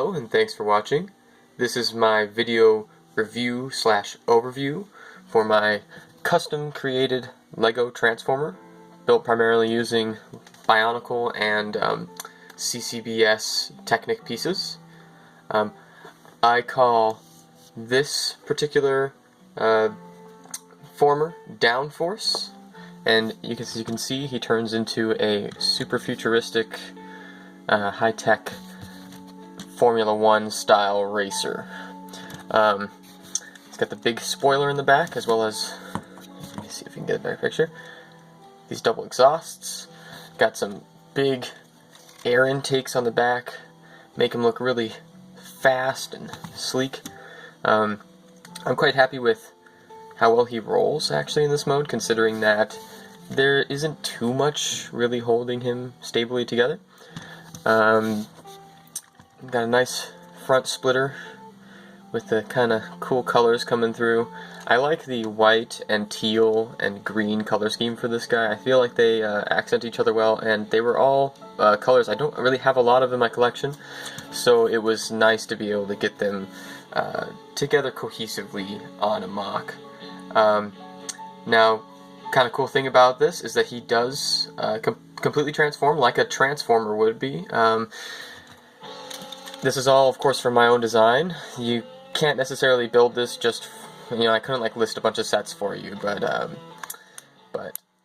Hello and thanks for watching. This is my video review / overview for my custom created Lego Transformer, built primarily using Bionicle and CCBS Technic pieces. I call this particular former Downforce, and as you can see, he turns into a super futuristic, high-tech Formula 1 style racer. It's got the big spoiler in the back, as well as, let me see if you can get a better picture, these double exhausts. Got some big air intakes on the back, make him look really fast and sleek. I'm quite happy with how well he rolls actually in this mode, considering that there isn't too much really holding him stably together. Got a nice front splitter with the kind of cool colors coming through. I like the white and teal and green color scheme for this guy. I feel like they accent each other well, and they were all colors I don't really have a lot of in my collection, so it was nice to be able to get them together cohesively on a MOC. Now, kind of cool thing about this is that he does completely transform like a Transformer would be. This is all, of course, from my own design. You can't necessarily build this just, I couldn't like list a bunch of sets for you, but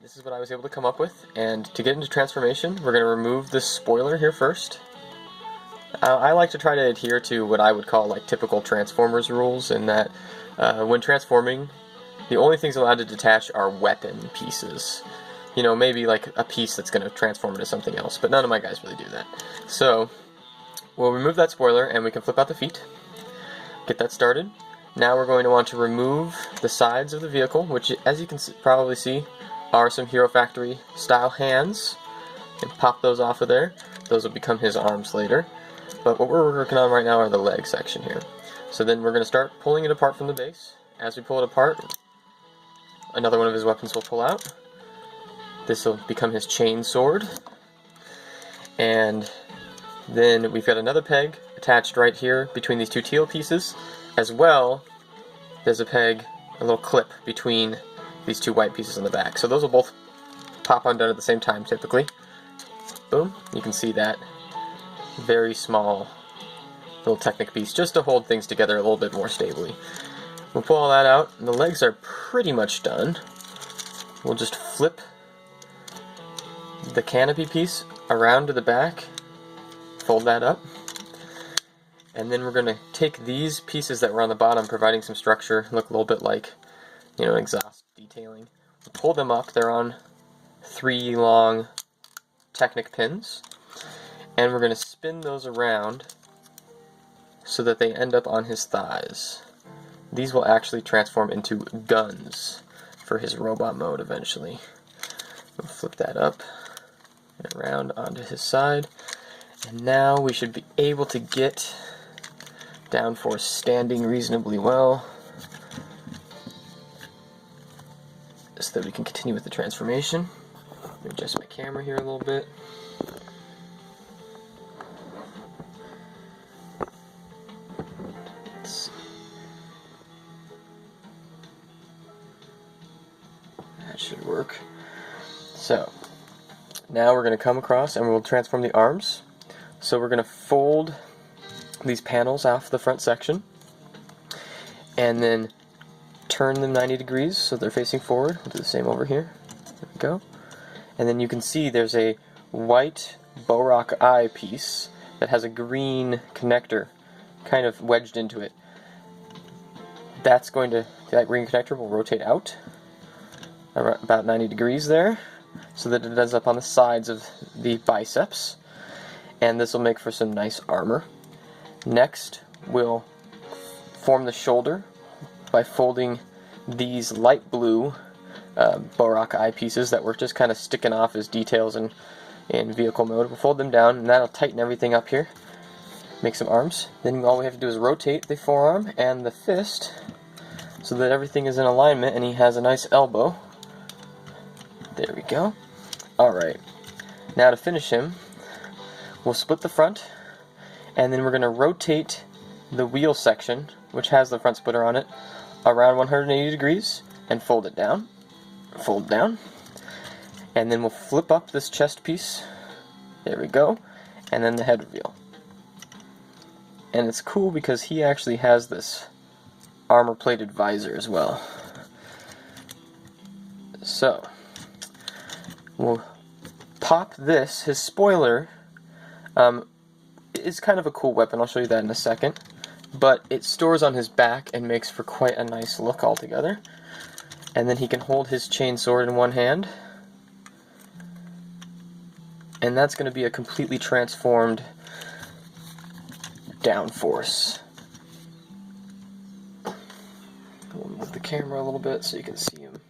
this is what I was able to come up with. And to get into transformation, we're going to remove this spoiler here first. I like to try to adhere to what I would call like typical Transformers rules, in that when transforming, the only things allowed to detach are weapon pieces. Maybe like a piece that's going to transform into something else, but none of my guys really do that. So we'll remove that spoiler and we can flip out the feet. Get that started. Now we're going to want to remove the sides of the vehicle, which, as you can probably see, are some Hero Factory style hands, and pop those off of there. Those will become his arms later. But what we're working on right now are the leg section here. So then we're going to start pulling it apart from the base. As we pull it apart, another one of his weapons will pull out. This will become his chain sword. And then we've got another peg attached right here between these two teal pieces. As well, there's a peg, a little clip between these two white pieces on the back. So those will both pop undone at the same time typically. Boom, you can see that very small little Technic piece just to hold things together a little bit more stably. We'll pull all that out, and the legs are pretty much done. We'll just flip the canopy piece around to the back, fold that up, and then we're going to take these pieces that were on the bottom, providing some structure, look a little bit like, exhaust detailing. We'll pull them up. They're on 3 long Technic pins, and we're going to spin those around so that they end up on his thighs. These will actually transform into guns for his robot mode eventually. We'll flip that up and around onto his side. And now we should be able to get Downforce standing reasonably well, so that we can continue with the transformation. Adjust my camera here a little bit. That should work. So now we're going to come across and we'll transform the arms. So we're going to fold these panels off the front section and then turn them 90 degrees so they're facing forward. We'll do the same over here. There we go. And then you can see there's a white prog-rock eye piece that has a green connector kind of wedged into it. That green connector will rotate out about 90 degrees there, so that it ends up on the sides of the biceps, and this will make for some nice armor. Next, we'll form the shoulder by folding these light blue prog-rock eye pieces that were just kind of sticking off as details in vehicle mode. We'll fold them down, and that'll tighten everything up here, make some arms. Then all we have to do is rotate the forearm and the fist so that everything is in alignment and he has a nice elbow. There we go. Alright, now to finish him, we'll split the front And then we're going to rotate the wheel section, which has the front splitter on it, around 180 degrees and fold it down. Fold down. And then we'll flip up this chest piece. There we go. And then the head reveal. And it's cool because he actually has this armor-plated visor as well. So, we'll pop this. His spoiler is kind of a cool weapon. I'll show you that in a second. But it stores on his back and makes for quite a nice look altogether. And then he can hold his chain sword in one hand. And that's going to be a completely transformed Downforce. We'll move the camera a little bit so you can see him.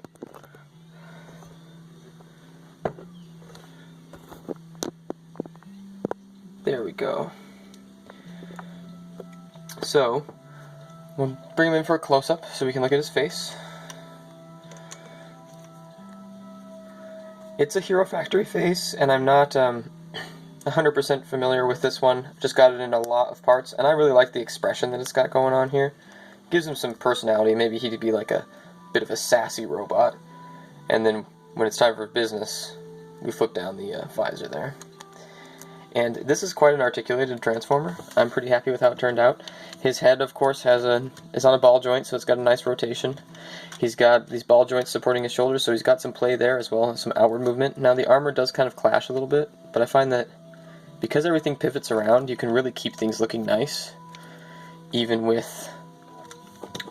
There we go. So, we'll bring him in for a close-up so we can look at his face. It's a Hero Factory face, and I'm not 100% familiar with this one. Just got it in a lot of parts, and I really like the expression that it's got going on here. Gives him some personality. Maybe he'd be like a bit of a sassy robot. And then when it's time for business, we flip down the visor there. And this is quite an articulated transformer. I'm pretty happy with how it turned out. His head, of course, is on a ball joint, so it's got a nice rotation. He's got these ball joints supporting his shoulders, so he's got some play there as well as some outward movement. Now the armor does kind of clash a little bit, but I find that because everything pivots around, you can really keep things looking nice, even with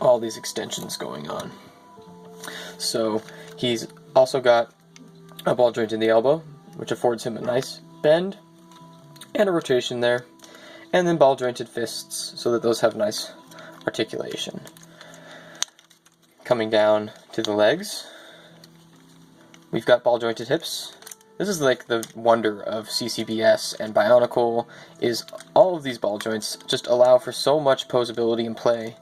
all these extensions going on. So he's also got a ball joint in the elbow, which affords him a nice bend and a rotation there, and then ball jointed fists so that those have nice articulation. Coming down to the legs, we've got ball jointed hips. This is like the wonder of CCBS and Bionicle, is all of these ball joints just allow for so much posability and play.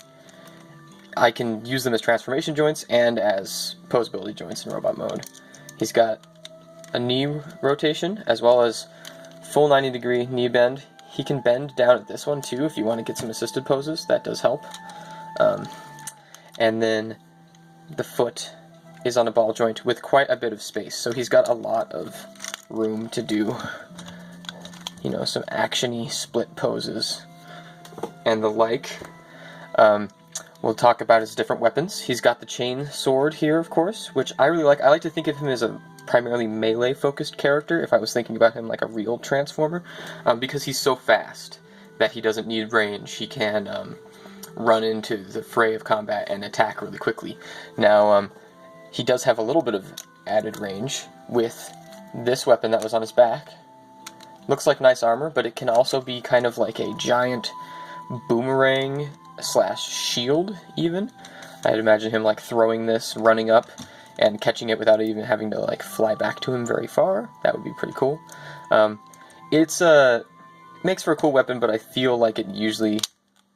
I can use them as transformation joints and as posability joints in robot mode. He's got a knee rotation as well as full 90-degree knee bend. He can bend down at this one too if you want to get some assisted poses. That does help. And then the foot is on a ball joint with quite a bit of space, so he's got a lot of room to do, you know, some action-y split poses and the like. We'll talk about his different weapons. He's got the chain sword here, of course, which I really like. I like to think of him as a primarily melee-focused character if I was thinking about him like a real Transformer, because he's so fast that he doesn't need range. He can run into the fray of combat and attack really quickly. Now, he does have a little bit of added range with this weapon that was on his back. Looks like nice armor, but it can also be kind of like a giant boomerang / shield, even. I'd imagine him like throwing this, running up, and catching it without even having to like fly back to him very far. That would be pretty cool. It's makes for a cool weapon, but I feel like it usually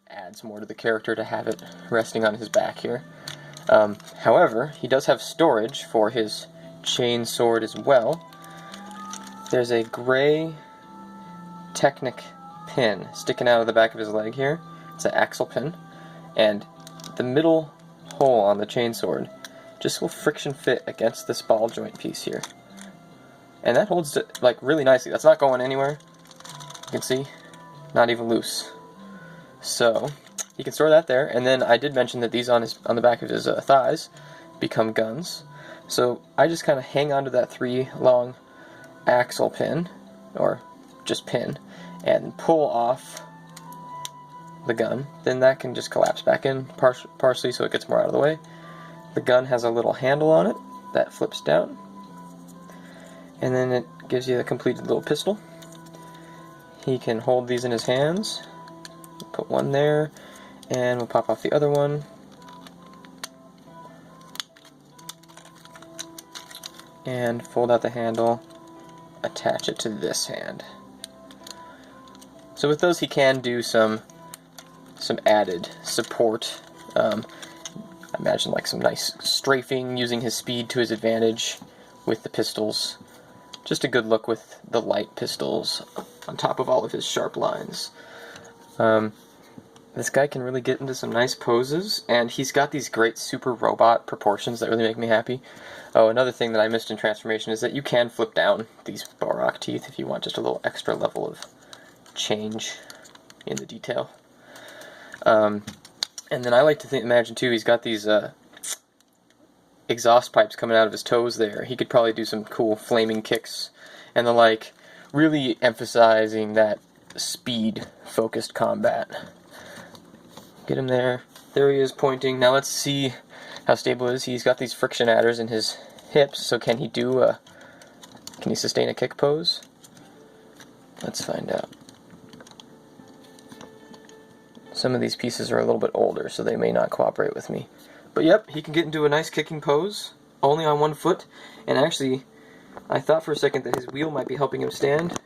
adds more to the character to have it resting on his back here. However, he does have storage for his chain sword as well. There's a gray Technic pin sticking out of the back of his leg here. It's an axle pin, and the middle hole on the chain sword just will friction fit against this ball joint piece here. And that holds it like really nicely. That's not going anywhere. You can see, not even loose. So you can store that there. And then I did mention that these on the back of his thighs become guns. So I just kind of hang onto that 3-long axle pin, or just pin, and pull off the gun. Then that can just collapse back in partially so it gets more out of the way. The gun has a little handle on it that flips down, and then it gives you a completed little pistol. He can hold these in his hands. Put one there, and we'll pop off the other one. And fold out the handle, attach it to this hand. So with those he can do some added support. I imagine like some nice strafing, using his speed to his advantage with the pistols. Just a good look with the light pistols on top of all of his sharp lines. This guy can really get into some nice poses, and he's got these great super robot proportions that really make me happy. Oh, another thing that I missed in transformation is that you can flip down these prog-rock teeth if you want just a little extra level of change in the detail. And then I like to imagine too, he's got these exhaust pipes coming out of his toes there. He could probably do some cool flaming kicks and the like, really emphasizing that speed-focused combat. Get him there. There he is pointing. Now let's see how stable it is. He's got these friction adders in his hips, so can he sustain a kick pose? Let's find out. Some of these pieces are a little bit older, so they may not cooperate with me. But yep, he can get into a nice kicking pose, only on one foot, and actually, I thought for a second that his wheel might be helping him stand.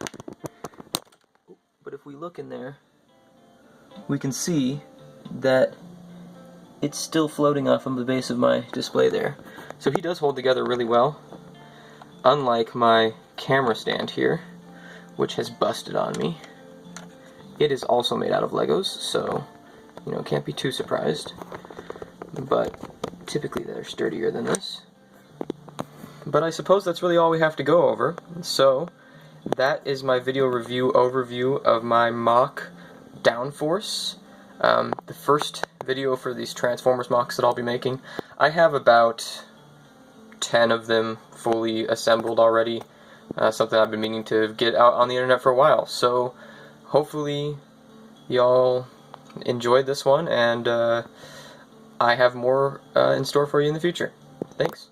But if we look in there, we can see that it's still floating off of the base of my display there. So he does hold together really well, unlike my camera stand here, which has busted on me. It is also made out of Legos, so, can't be too surprised. But typically they're sturdier than this. But I suppose that's really all we have to go over. So, that is my video review overview of my M.O.C. Downforce. The first video for these Transformers MOCs that I'll be making. I have about 10 of them fully assembled already. Something I've been meaning to get out on the internet for a while. So hopefully y'all enjoyed this one, and I have more in store for you in the future. Thanks.